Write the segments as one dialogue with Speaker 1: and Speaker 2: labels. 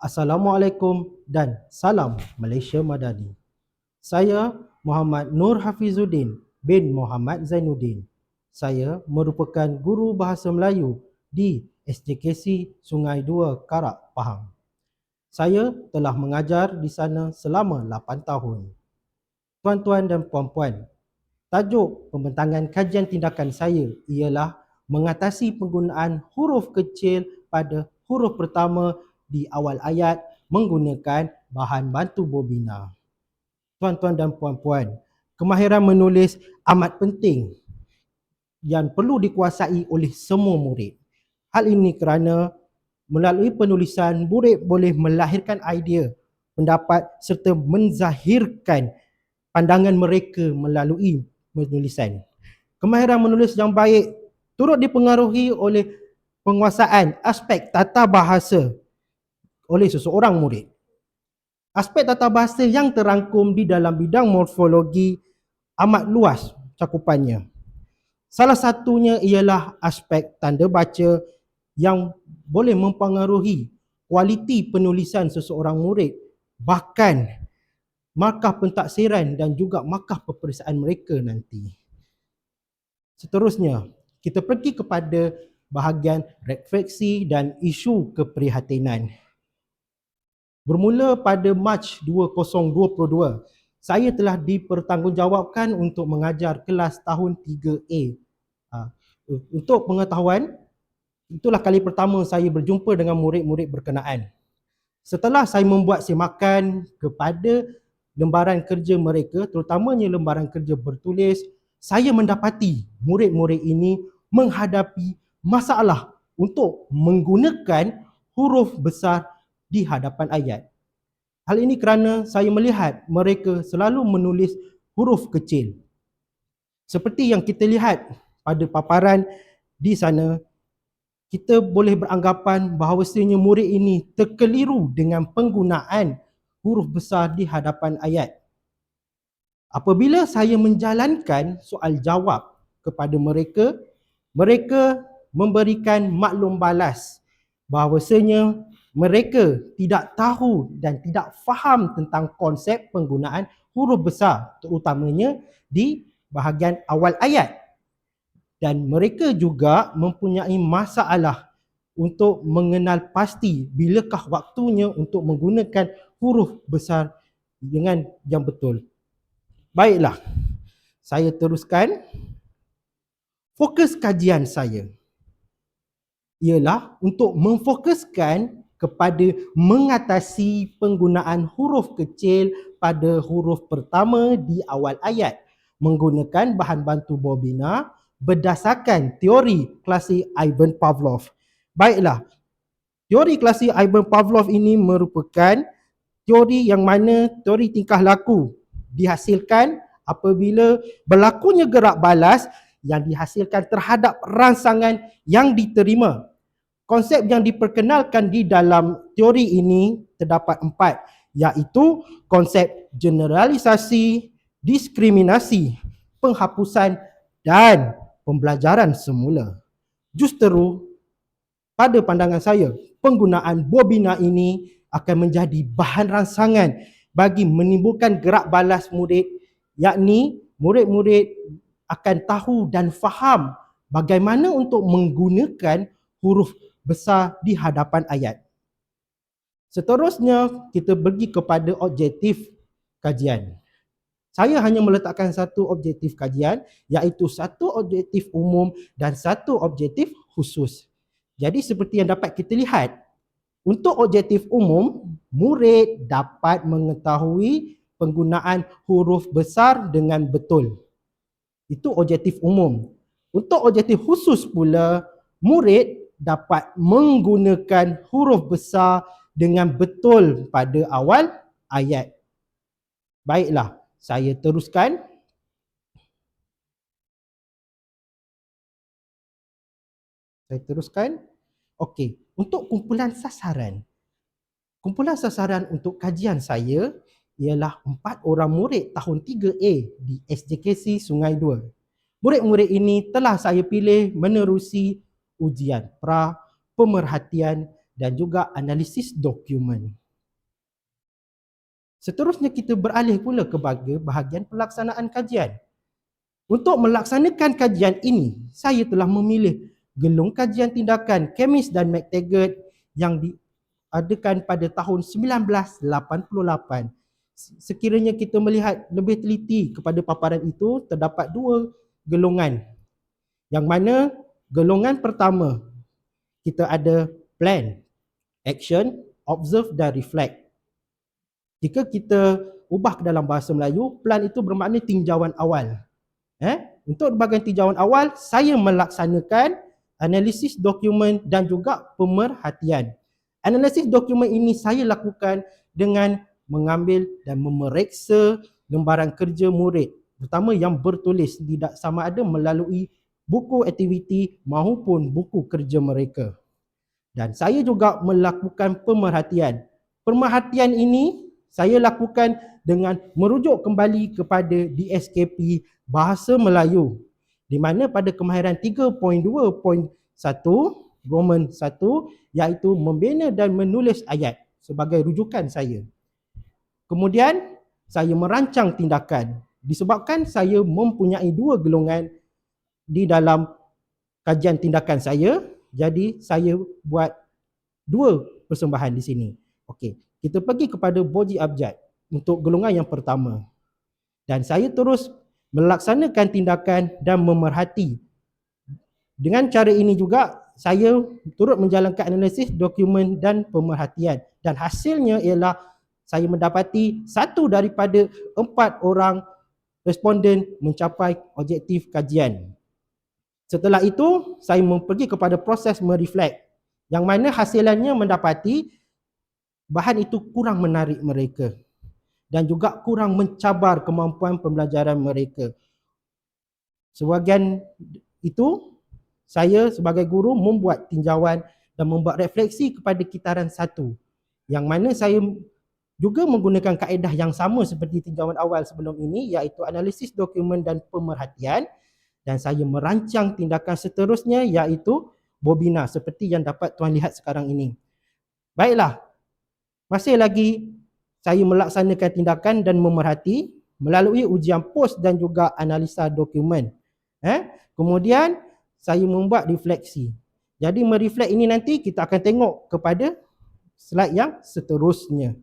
Speaker 1: Assalamualaikum dan salam Malaysia Madani. Saya Muhammad Nur Hafizuddin bin Muhammad Zainuddin. Saya merupakan guru bahasa Melayu di SJKC Sungai Dua, Karak, Pahang. Saya telah mengajar di sana selama 8 tahun. Tuan-tuan dan puan-puan, tajuk pembentangan kajian tindakan saya ialah mengatasi penggunaan huruf kecil pada huruf pertama di awal ayat menggunakan bahan bantu bobina. Tuan-tuan dan puan-puan, kemahiran menulis amat penting yang perlu dikuasai oleh semua murid. Hal ini kerana melalui penulisan, murid boleh melahirkan idea, pendapat serta menzahirkan pandangan mereka melalui penulisan. Kemahiran menulis yang baik turut dipengaruhi oleh penguasaan aspek tata bahasa oleh seseorang murid. Aspek tata bahasa yang terangkum di dalam bidang morfologi amat luas cakupannya. Salah satunya ialah aspek tanda baca yang boleh mempengaruhi kualiti penulisan seseorang murid, bahkan markah pentaksiran dan juga markah peperiksaan mereka nanti. Seterusnya, kita pergi kepada bahagian refleksi dan isu keprihatinan. Bermula pada Mac 2022, saya telah dipertanggungjawabkan untuk mengajar kelas tahun 3A. Untuk pengetahuan, itulah kali pertama saya berjumpa dengan murid-murid berkenaan. Setelah saya membuat semakan kepada lembaran kerja mereka, terutamanya lembaran kerja bertulis, saya mendapati murid-murid ini menghadapi masalah untuk menggunakan huruf besar di hadapan ayat. Hal ini kerana saya melihat mereka selalu menulis huruf kecil. Seperti yang kita lihat pada paparan di sana, kita boleh beranggapan bahawasanya murid ini terkeliru dengan penggunaan huruf besar di hadapan ayat. Apabila saya menjalankan soal jawab kepada mereka, mereka memberikan maklum balas bahawasanya mereka tidak tahu dan tidak faham tentang konsep penggunaan huruf besar, terutamanya di bahagian awal ayat. Dan mereka juga mempunyai masalah untuk mengenal pasti bilakah waktunya untuk menggunakan huruf besar dengan yang betul. Baiklah, saya teruskan. Fokus kajian saya ialah untuk memfokuskan kepada mengatasi penggunaan huruf kecil pada huruf pertama di awal ayat menggunakan bahan bantu bobina berdasarkan teori klasik Ivan Pavlov. Baiklah, teori klasik Ivan Pavlov ini merupakan teori yang mana teori tingkah laku dihasilkan apabila berlakunya gerak balas yang dihasilkan terhadap rangsangan yang diterima. Konsep yang diperkenalkan di dalam teori ini terdapat 4, iaitu konsep generalisasi, diskriminasi, penghapusan dan pembelajaran semula. Justeru, pada pandangan saya, penggunaan bobina ini akan menjadi bahan rangsangan bagi menimbulkan gerak balas murid, yakni murid-murid akan tahu dan faham bagaimana untuk menggunakan huruf besar di hadapan ayat. Seterusnya, kita pergi kepada objektif kajian. Saya hanya meletakkan satu objektif kajian, iaitu satu objektif umum dan satu objektif khusus. Jadi seperti yang dapat kita lihat, untuk objektif umum, murid dapat mengetahui penggunaan huruf besar dengan betul. Itu objektif umum. Untuk objektif khusus pula, murid dapat menggunakan huruf besar dengan betul pada awal ayat. Baiklah, saya teruskan. Okey, untuk kumpulan sasaran. Kumpulan sasaran untuk kajian saya ialah 4 orang murid tahun 3A di SJKC Sungai Dua. Murid-murid ini telah saya pilih menerusi ujian pra, pemerhatian dan juga analisis dokumen. Seterusnya kita beralih pula ke bahagian pelaksanaan kajian. Untuk melaksanakan kajian ini, saya telah memilih gelung kajian tindakan Kemis dan McTaggart yang diadakan pada tahun 1988. Sekiranya kita melihat lebih teliti kepada paparan itu, terdapat dua gelungan. Yang mana gelungan pertama, kita ada plan, action, observe dan reflect. Jika kita ubah ke dalam bahasa Melayu, plan itu bermakna tinjauan awal. Untuk bahagian tinjauan awal, saya melaksanakan analisis dokumen dan juga pemerhatian. Analisis dokumen ini saya lakukan dengan mengambil dan memeriksa lembaran kerja murid, terutama yang bertulis, tidak sama ada melalui buku aktiviti maupun buku kerja mereka. Dan saya juga melakukan pemerhatian. Pemerhatian ini saya lakukan dengan merujuk kembali kepada DSKP Bahasa Melayu, di mana pada kemahiran 3.2.1 Roman 1 iaitu membina dan menulis ayat sebagai rujukan saya. Kemudian saya merancang tindakan disebabkan saya mempunyai dua gelungan di dalam kajian tindakan saya, jadi saya buat dua persembahan di sini. Okey, kita pergi kepada body abjad untuk golongan yang pertama. Dan saya terus melaksanakan tindakan dan memerhati. Dengan cara ini juga saya turut menjalankan analisis dokumen dan pemerhatian. Dan hasilnya ialah saya mendapati 1 daripada 4 orang responden mencapai objektif kajian. Setelah itu, saya pergi kepada proses mereflect, yang mana hasilannya mendapati bahan itu kurang menarik mereka dan juga kurang mencabar kemampuan pembelajaran mereka. Sebahagian itu, saya sebagai guru membuat tinjauan dan membuat refleksi kepada kitaran 1, yang mana saya juga menggunakan kaedah yang sama seperti tinjauan awal sebelum ini, iaitu analisis dokumen dan pemerhatian. Dan saya merancang tindakan seterusnya, iaitu bobina seperti yang dapat tuan lihat sekarang ini. Baiklah, masih lagi saya melaksanakan tindakan dan memerhati melalui ujian pos dan juga analisa dokumen. Kemudian saya membuat refleksi. Jadi mereflect ini nanti kita akan tengok kepada slide yang seterusnya.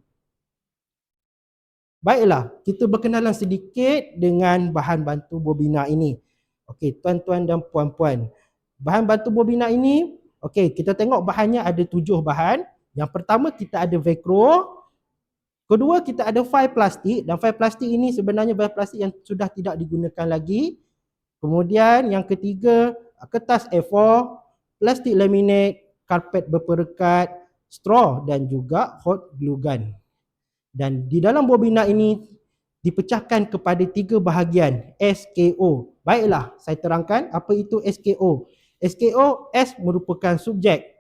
Speaker 1: Baiklah, kita berkenalan sedikit dengan bahan bantu bobina ini. Okey, tuan-tuan dan puan-puan. Bahan bantu bobina ini, okey, kita tengok bahannya ada 7 bahan. Yang pertama kita ada velcro. Kedua kita ada file plastik, dan file plastik ini sebenarnya file plastik yang sudah tidak digunakan lagi. Kemudian yang ketiga, kertas A4, plastik laminate, karpet berperekat, straw dan juga hot glue gun. Dan di dalam bobina ini dipecahkan kepada 3 bahagian, SKO. Baiklah, saya terangkan apa itu SKO. SKO, S merupakan subjek,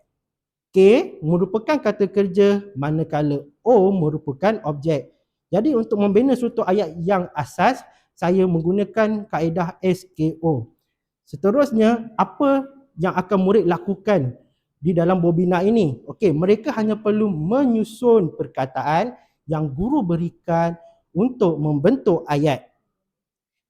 Speaker 1: K merupakan kata kerja, manakala O merupakan objek. Jadi untuk membina suatu ayat yang asas, saya menggunakan kaedah SKO. Seterusnya, apa yang akan murid lakukan di dalam bobina ini? Okey, mereka hanya perlu menyusun perkataan yang guru berikan untuk membentuk ayat.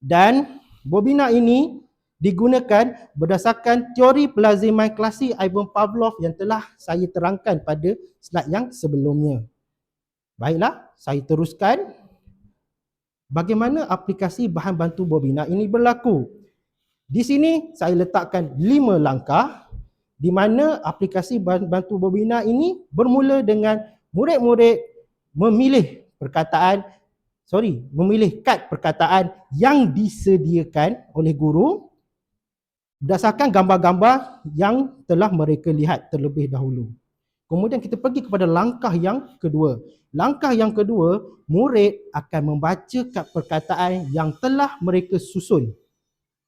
Speaker 1: Dan bobina ini digunakan berdasarkan teori pelaziman klasik Ivan Pavlov yang telah saya terangkan pada slide yang sebelumnya. Baiklah, saya teruskan. Bagaimana aplikasi bahan bantu bobina ini berlaku? Di sini saya letakkan 5 langkah di mana aplikasi bahan bantu bobina ini bermula dengan murid-murid memilih kad perkataan yang disediakan oleh guru berdasarkan gambar-gambar yang telah mereka lihat terlebih dahulu. Kemudian kita pergi kepada langkah yang kedua. Langkah yang kedua, murid akan membaca kad perkataan yang telah mereka susun,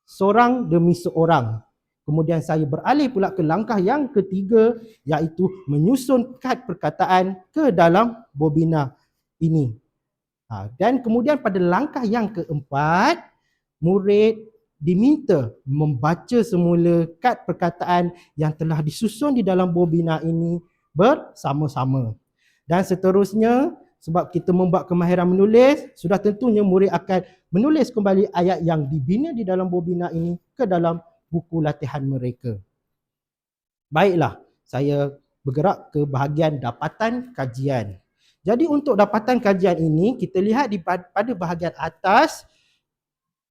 Speaker 1: seorang demi seorang. Kemudian saya beralih pula ke langkah yang ketiga, iaitu menyusun kad perkataan ke dalam bobina ini. Dan kemudian pada langkah yang keempat, murid diminta membaca semula kad perkataan yang telah disusun di dalam bobina ini bersama-sama. Dan seterusnya, sebab kita membuat kemahiran menulis, sudah tentunya murid akan menulis kembali ayat yang dibina di dalam bobina ini ke dalam buku latihan mereka. Baiklah, saya bergerak ke bahagian dapatan kajian. Jadi untuk dapatan kajian ini, kita lihat pada bahagian atas,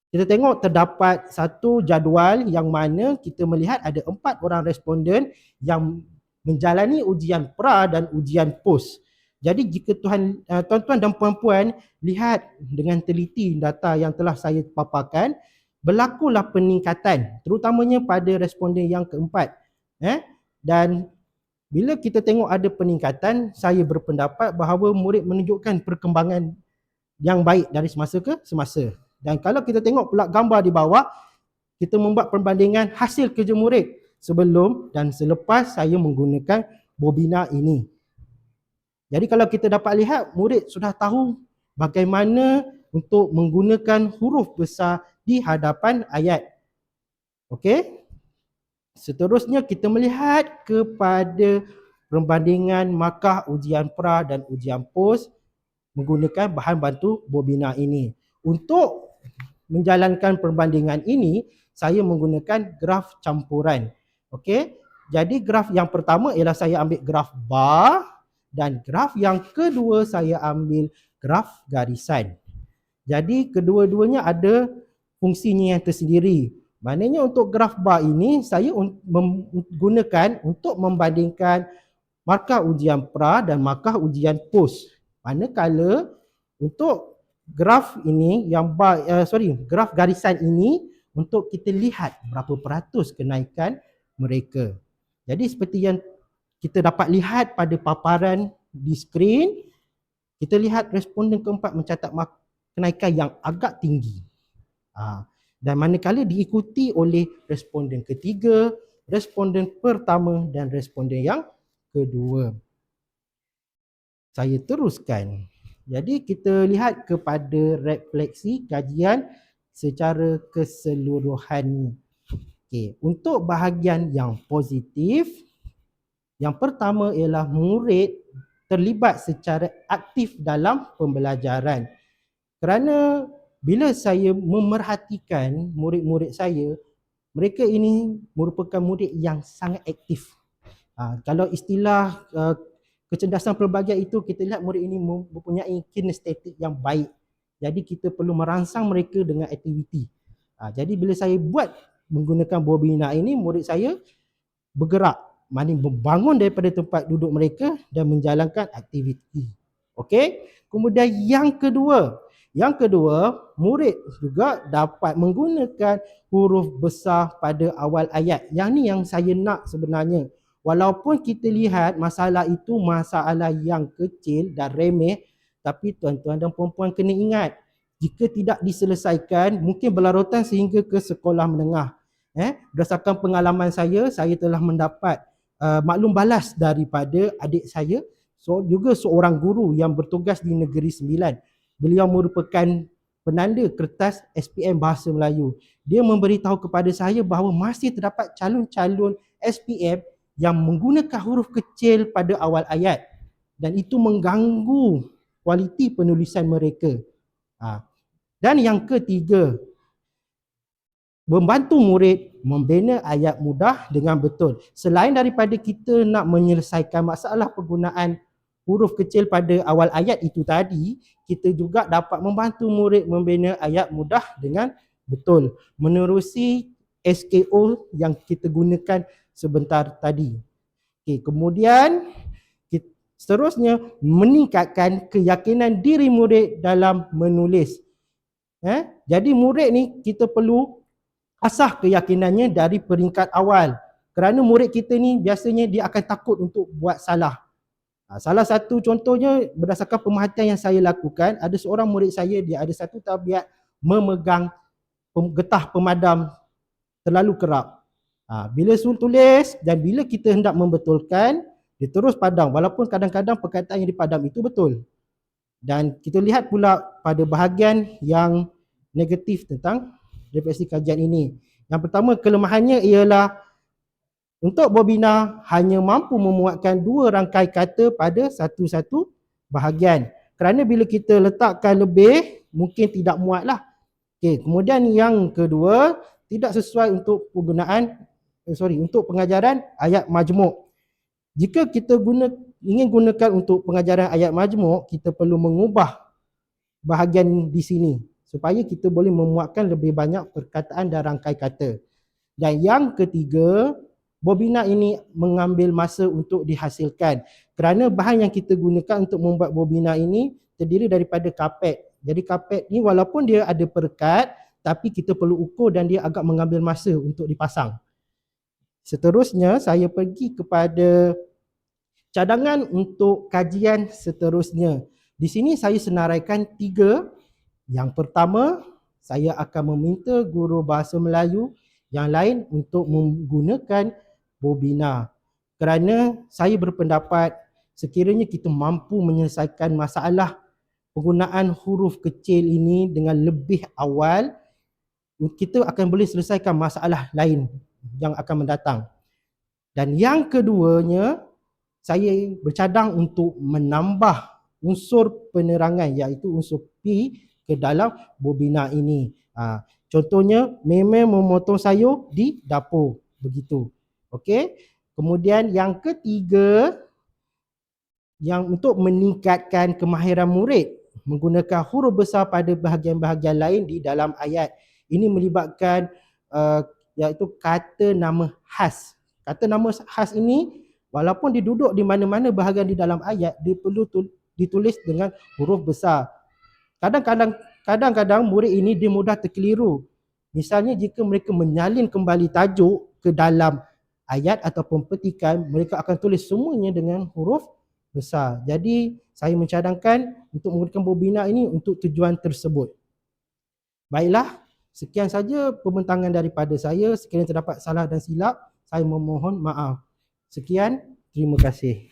Speaker 1: kita tengok terdapat satu jadual yang mana kita melihat ada 4 orang responden yang menjalani ujian pra dan ujian pos. Jadi jika tuan-tuan dan puan-puan lihat dengan teliti data yang telah saya paparkan, berlakulah peningkatan terutamanya pada responden yang keempat. Dan bila kita tengok ada peningkatan, saya berpendapat bahawa murid menunjukkan perkembangan yang baik dari semasa ke semasa. Dan kalau kita tengok pula gambar di bawah, kita membuat perbandingan hasil kerja murid sebelum dan selepas saya menggunakan bobina ini. Jadi kalau kita dapat lihat, murid sudah tahu bagaimana untuk menggunakan huruf besar di hadapan ayat. Okey? Seterusnya kita melihat kepada perbandingan markah ujian pra dan ujian pos menggunakan bahan bantu bobina ini. Untuk menjalankan perbandingan ini, saya menggunakan graf campuran. Okey? Jadi graf yang pertama ialah saya ambil graf bar dan graf yang kedua saya ambil graf garisan. Jadi kedua-duanya ada fungsinya yang tersendiri. Maknanya untuk graf bar ini saya menggunakan untuk membandingkan markah ujian pra dan markah ujian pos. Manakala untuk graf ini yang graf garisan ini untuk kita lihat berapa peratus kenaikan mereka. Jadi seperti yang kita dapat lihat pada paparan di skrin, kita lihat responden keempat mencatat kenaikan yang agak tinggi. Dan manakala diikuti oleh responden ketiga, responden pertama dan responden yang kedua. Saya teruskan. Jadi kita lihat kepada refleksi kajian secara keseluruhan. Okey, untuk bahagian yang positif, yang pertama ialah murid terlibat secara aktif dalam pembelajaran. Kerana bila saya memerhatikan murid-murid saya, mereka ini merupakan murid yang sangat aktif. Kalau istilah kecerdasan pelbagai itu, kita lihat murid ini mempunyai kinestetik yang baik. Jadi kita perlu merangsang mereka dengan aktiviti. Jadi bila saya buat menggunakan bobina ini, murid saya bergerak, maknanya membangun daripada tempat duduk mereka dan menjalankan aktiviti. Okey. Kemudian yang kedua, murid juga dapat menggunakan huruf besar pada awal ayat. Yang ni yang saya nak sebenarnya. Walaupun kita lihat masalah itu masalah yang kecil dan remeh, tapi tuan-tuan dan puan-puan kena ingat, jika tidak diselesaikan, mungkin berlarutan sehingga ke sekolah menengah. Berdasarkan pengalaman saya telah mendapat maklum balas daripada adik saya, juga seorang guru yang bertugas di Negeri Sembilan. Beliau merupakan penanda kertas SPM Bahasa Melayu. Dia memberitahu kepada saya bahawa masih terdapat calon-calon SPM yang menggunakan huruf kecil pada awal ayat dan itu mengganggu kualiti penulisan mereka. Dan yang ketiga, membantu murid membina ayat mudah dengan betul. Selain daripada kita nak menyelesaikan masalah penggunaan huruf kecil pada awal ayat itu tadi, kita juga dapat membantu murid membina ayat mudah dengan betul, menerusi SKO yang kita gunakan sebentar tadi. Okay, kemudian seterusnya meningkatkan keyakinan diri murid dalam menulis. Jadi murid ni kita perlu asah keyakinannya dari peringkat awal. Kerana murid kita ni biasanya dia akan takut untuk buat salah. Salah satu contohnya berdasarkan pemerhatian yang saya lakukan, ada seorang murid saya, dia ada satu tabiat memegang getah pemadam terlalu kerap. Bila suruh tulis dan bila kita hendak membetulkan, dia terus padam walaupun kadang-kadang perkataan yang dipadam itu betul. Dan kita lihat pula pada bahagian yang negatif tentang refleksi kajian ini. Yang pertama, kelemahannya ialah Untuk bobina hanya mampu memuatkan 2 rangkai kata pada satu-satu bahagian. Kerana bila kita letakkan lebih, mungkin tidak muatlah. Okey, kemudian yang kedua, tidak sesuai untuk untuk pengajaran ayat majmuk. Jika kita ingin gunakan untuk pengajaran ayat majmuk, kita perlu mengubah bahagian di sini supaya kita boleh memuatkan lebih banyak perkataan dan rangkai kata. Dan yang ketiga, bobina ini mengambil masa untuk dihasilkan. Kerana bahan yang kita gunakan untuk membuat bobina ini terdiri daripada kapet. Jadi kapet ni walaupun dia ada perekat, tapi kita perlu ukur dan dia agak mengambil masa untuk dipasang. Seterusnya, saya pergi kepada cadangan untuk kajian seterusnya. Di sini saya senaraikan 3. Yang pertama, saya akan meminta guru bahasa Melayu yang lain untuk menggunakan bobina. Kerana saya berpendapat sekiranya kita mampu menyelesaikan masalah penggunaan huruf kecil ini dengan lebih awal, kita akan boleh selesaikan masalah lain yang akan mendatang. Dan yang keduanya, saya bercadang untuk menambah unsur penerangan iaitu unsur P ke dalam bobina ini. Contohnya, Meme memotong sayur di dapur. Begitu. Okey. Kemudian yang ketiga, yang untuk meningkatkan kemahiran murid menggunakan huruf besar pada bahagian-bahagian lain di dalam ayat. Ini melibatkan iaitu kata nama khas. Kata nama khas ini walaupun diduduk di mana-mana bahagian di dalam ayat, dia perlu ditulis dengan huruf besar. Kadang-kadang murid ini dia mudah terkeliru. Misalnya jika mereka menyalin kembali tajuk ke dalam ayat ataupun petikan, mereka akan tulis semuanya dengan huruf besar. Jadi saya mencadangkan untuk menggunakan bobina ini untuk tujuan tersebut. Baiklah, sekian saja pembentangan daripada saya. Sekiranya terdapat salah dan silap, saya memohon maaf. Sekian, terima kasih.